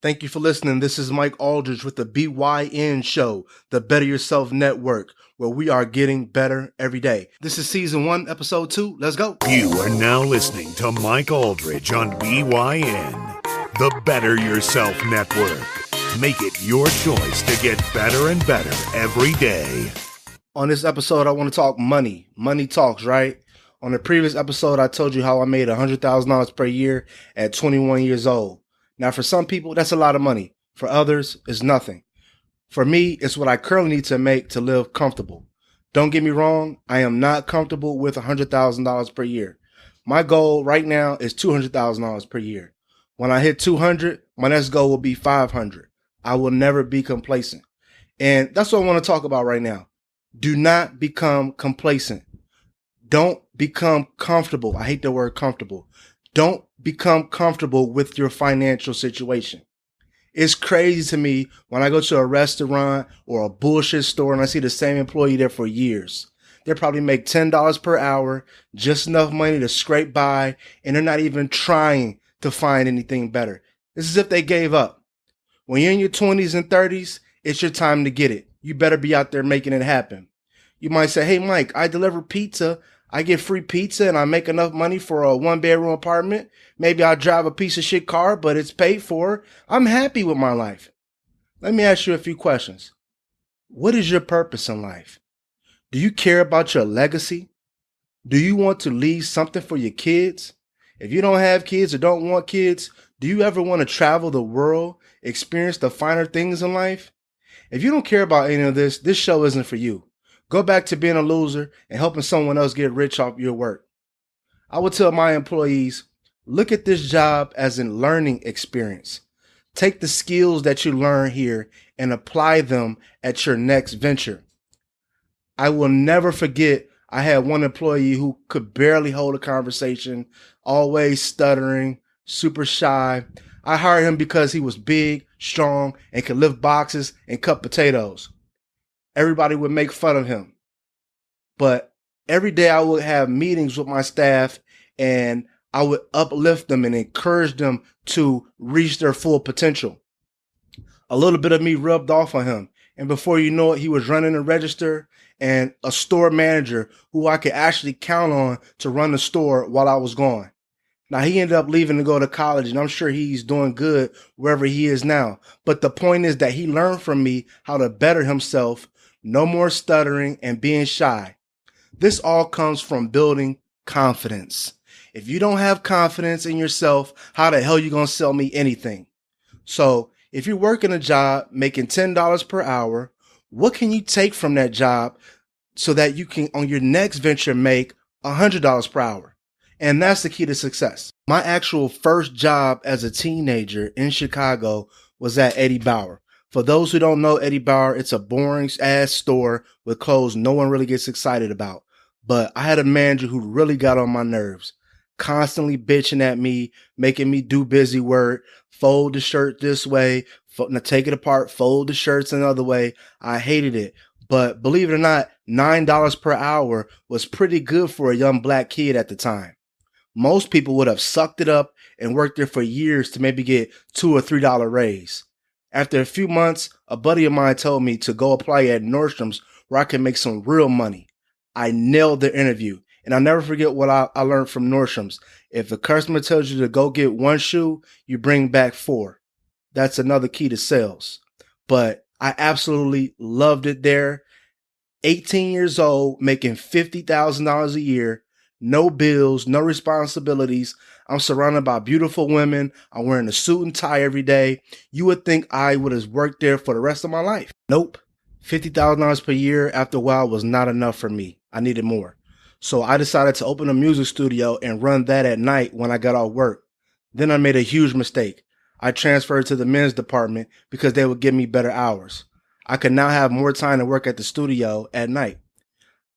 Thank you for listening. This is Mike Aldridge with the BYN Show, the Better Yourself Network, where we are getting better every day. This is season 1, episode 2. Let's go. You are now listening to Mike Aldridge on BYN, the Better Yourself Network. Make it your choice to get better and better every day. On this episode, I want to talk money. Money talks, right? On the previous episode, I told you how I made $100,000 per year at 21 years old. Now, for some people, that's a lot of money. For others, it's nothing. For me, it's what I currently need to make to live comfortable. Don't get me wrong, I am not comfortable with $100,000 per year. My goal right now is $200,000 per year. When I hit 200, my next goal will be 500. I will never be complacent. And that's what I want to talk about right now. Do not become complacent. Don't become comfortable. I hate the word comfortable. Don't become comfortable with your financial situation. It's crazy to me when I go to a restaurant or a bullshit store and I see the same employee there for years. They probably make $10 per hour, just enough money to scrape by, and they're not even trying to find anything better. It's as if they gave up. When you're in your 20s and 30s, it's your time to get it. You better be out there making it happen. You might say, hey, Mike, I deliver pizza. I get free pizza and I make enough money for a 1-bedroom apartment. Maybe I drive a piece of shit car, but it's paid for. I'm happy with my life. Let me ask you a few questions. What is your purpose in life? Do you care about your legacy? Do you want to leave something for your kids? If you don't have kids or don't want kids, do you ever want to travel the world, experience the finer things in life? If you don't care about any of this, this show isn't for you. Go back to being a loser and helping someone else get rich off your work. I would tell my employees, look at this job as a learning experience. Take the skills that you learn here and apply them at your next venture. I will never forget, I had one employee who could barely hold a conversation, always stuttering, super shy. I hired him because he was big, strong, and could lift boxes and cut potatoes. Everybody would make fun of him. But every day I would have meetings with my staff and I would uplift them and encourage them to reach their full potential. A little bit of me rubbed off on him. And before you know it, he was running a register and a store manager who I could actually count on to run the store while I was gone. Now, he ended up leaving to go to college, and I'm sure he's doing good wherever he is now. But the point is that he learned from me how to better himself, no more stuttering and being shy. This all comes from building confidence. If you don't have confidence in yourself, how the hell are you going to sell me anything? So if you're working a job making $10 per hour, what can you take from that job so that you can, on your next venture, make $100 per hour? And that's the key to success. My actual first job as a teenager in Chicago was at Eddie Bauer. For those who don't know Eddie Bauer, it's a boring ass store with clothes no one really gets excited about. But I had a manager who really got on my nerves, constantly bitching at me, making me do busy work, fold the shirt this way, take it apart, fold the shirts another way. I hated it. But believe it or not, $9 per hour was pretty good for a young black kid at the time. Most people would have sucked it up and worked there for years to maybe get $2 or $3 raise. After a few months, a buddy of mine told me to go apply at Nordstrom's where I could make some real money. I nailed the interview, and I'll never forget what I learned from Nordstrom's. If a customer tells you to go get one shoe, you bring back 4. That's another key to sales. But I absolutely loved it there. 18 years old, making $50,000 a year. No bills, no responsibilities. I'm surrounded by beautiful women. I'm wearing a suit and tie every day. You would think I would have worked there for the rest of my life. Nope. $50,000 per year after a while was not enough for me. I needed more. So I decided to open a music studio and run that at night when I got off work. Then I made a huge mistake. I transferred to the men's department because they would give me better hours. I could now have more time to work at the studio at night.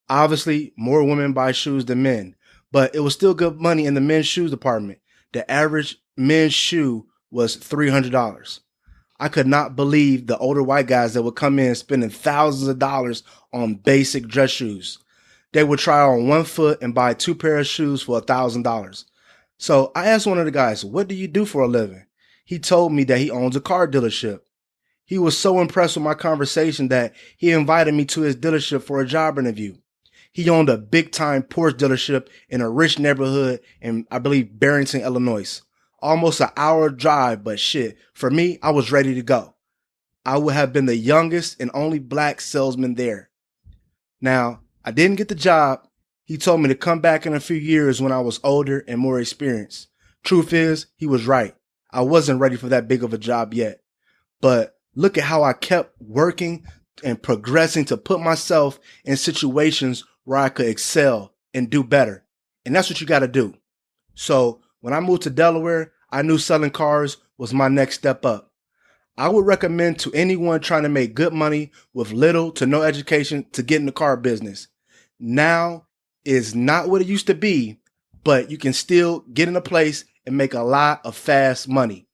Obviously, more women buy shoes than men, but it was still good money in the men's shoes department. The average men's shoe was $300. I could not believe the older white guys that would come in spending thousands of dollars on basic dress shoes. They would try on one foot and buy 2 pairs of shoes for $1,000. So I asked one of the guys, what do you do for a living? He told me that he owns a car dealership. He was so impressed with my conversation that he invited me to his dealership for a job interview. He owned a big-time Porsche dealership in a rich neighborhood in, I believe, Barrington, Illinois. Almost an hour drive, but shit, for me, I was ready to go. I would have been the youngest and only black salesman there. Now, I didn't get the job. He told me to come back in a few years when I was older and more experienced. Truth is, he was right. I wasn't ready for that big of a job yet. But look at how I kept working and progressing to put myself in situations where I could excel and do better. And that's what you got to do. So when I moved to Delaware, I knew selling cars was my next step up. I would recommend to anyone trying to make good money with little to no education to get in the car business. Now is not what it used to be, but you can still get in a place and make a lot of fast money.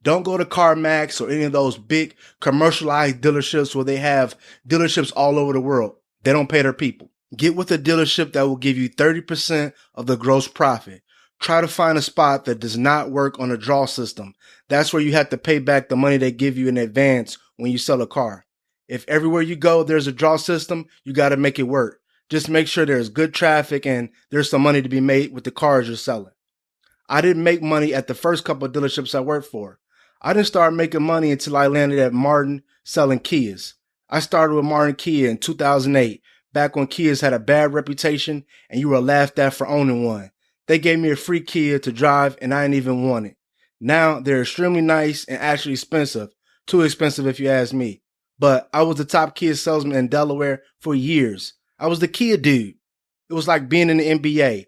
Don't go to CarMax or any of those big commercialized dealerships where they have dealerships all over the world. They don't pay their people. Get with a dealership that will give you 30% of the gross profit. Try to find a spot that does not work on a draw system. That's where you have to pay back the money they give you in advance when you sell a car. If everywhere you go there's a draw system, you got to make it work. Just make sure there's good traffic and there's some money to be made with the cars you're selling. I didn't make money at the first couple of dealerships I worked for. I didn't start making money until I landed at Martin selling Kias. I started with Martin Kia in 2008, back when Kias had a bad reputation and you were laughed at for owning one. They gave me a free Kia to drive and I didn't even want it. Now they're extremely nice and actually expensive. Too expensive if you ask me. But I was the top Kia salesman in Delaware for years. I was the Kia dude. It was like being in the NBA.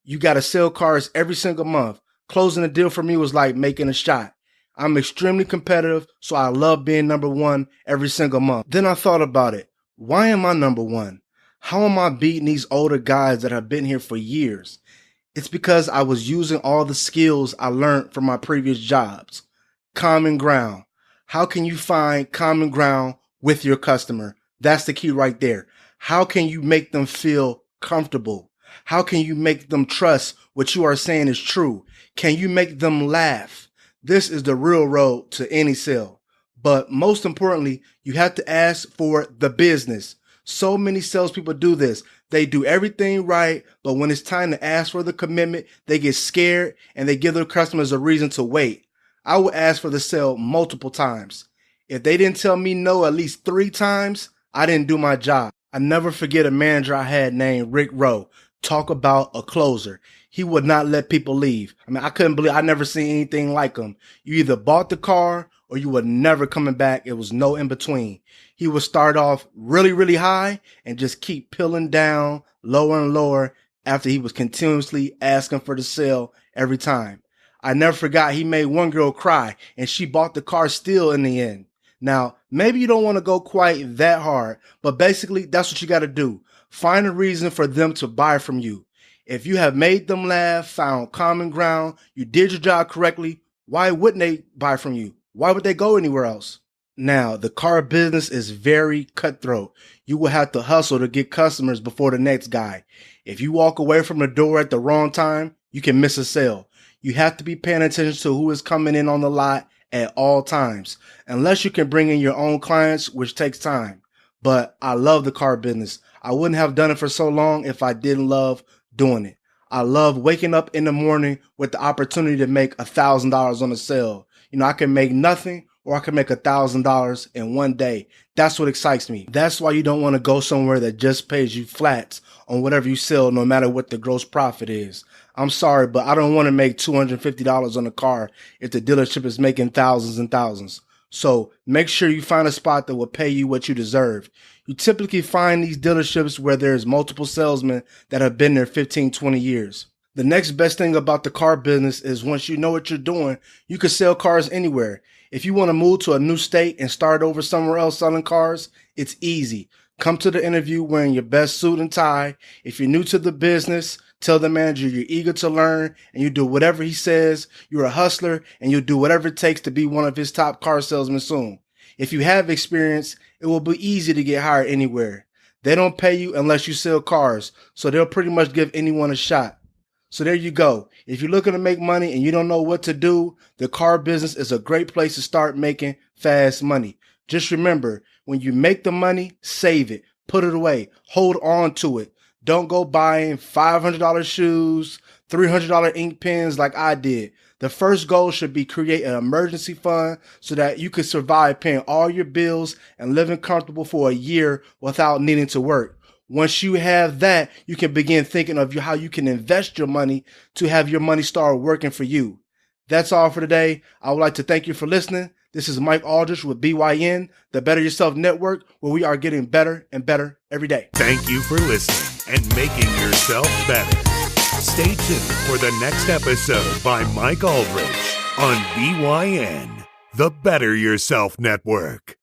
You got to sell cars every single month. Closing a deal for me was like making a shot. I'm extremely competitive, so I love being number one every single month. Then I thought about it. Why am I number one? How am I beating these older guys that have been here for years? It's because I was using all the skills I learned from my previous jobs. Common ground. How can you find common ground with your customer? That's the key right there. How can you make them feel comfortable? How can you make them trust what you are saying is true? Can you make them laugh? This is the real road to any sale. But most importantly, you have to ask for the business. So many salespeople do this. They do everything right, but when it's time to ask for the commitment, they get scared and they give their customers a reason to wait. I would ask for the sale multiple times. If they didn't tell me no at least 3 times, I didn't do my job. I never forget a manager I had named Rick Rowe. Talk about a closer. He would not let people leave. I mean, I couldn't believe I never seen anything like him. You either bought the car or you were never coming back. It was no in between. He would start off really, really high and just keep peeling down lower and lower after he was continuously asking for the sale every time. I never forgot he made one girl cry and she bought the car still in the end. Now, maybe you don't want to go quite that hard, but basically that's what you got to do. Find a reason for them to buy from you. If you have made them laugh, found common ground, you did your job correctly, why wouldn't they buy from you? Why would they go anywhere else? Now, the car business is very cutthroat. You will have to hustle to get customers before the next guy. If you walk away from the door at the wrong time, you can miss a sale. You have to be paying attention to who is coming in on the lot at all times, unless you can bring in your own clients, which takes time. But I love the car business. I wouldn't have done it for so long if I didn't love doing it. I love waking up in the morning with the opportunity to make $1,000 on a sale. You know, I can make nothing or I can make $1,000 in one day. That's what excites me. That's why you don't want to go somewhere that just pays you flats on whatever you sell, no matter what the gross profit is. I'm sorry, but I don't want to make $250 on a car if the dealership is making thousands and thousands. So make sure you find a spot that will pay you what you deserve. You typically find these dealerships where there's multiple salesmen that have been there 15, 20 years. The next best thing about the car business is once you know what you're doing, you can sell cars anywhere. If you want to move to a new state and start over somewhere else selling cars, it's easy. Come to the interview wearing your best suit and tie. If you're new to the business, tell the manager you're eager to learn and you do whatever he says. You're a hustler and you'll do whatever it takes to be one of his top car salesmen soon. If you have experience, it will be easy to get hired anywhere. They don't pay you unless you sell cars, so they'll pretty much give anyone a shot. So there you go. If you're looking to make money and you don't know what to do, the car business is a great place to start making fast money. Just remember, when you make the money, save it, put it away, hold on to it. Don't go buying $500 shoes, $300 ink pens like I did. The first goal should be create an emergency fund so that you can survive paying all your bills and living comfortable for a year without needing to work. Once you have that, you can begin thinking of how you can invest your money to have your money start working for you. That's all for today. I would like to thank you for listening. This is Mike Aldrich with BYN, the Better Yourself Network, where we are getting better and better every day. Thank you for listening and making yourself better. Stay tuned for the next episode by Mike Aldrich on BYN, the Better Yourself Network.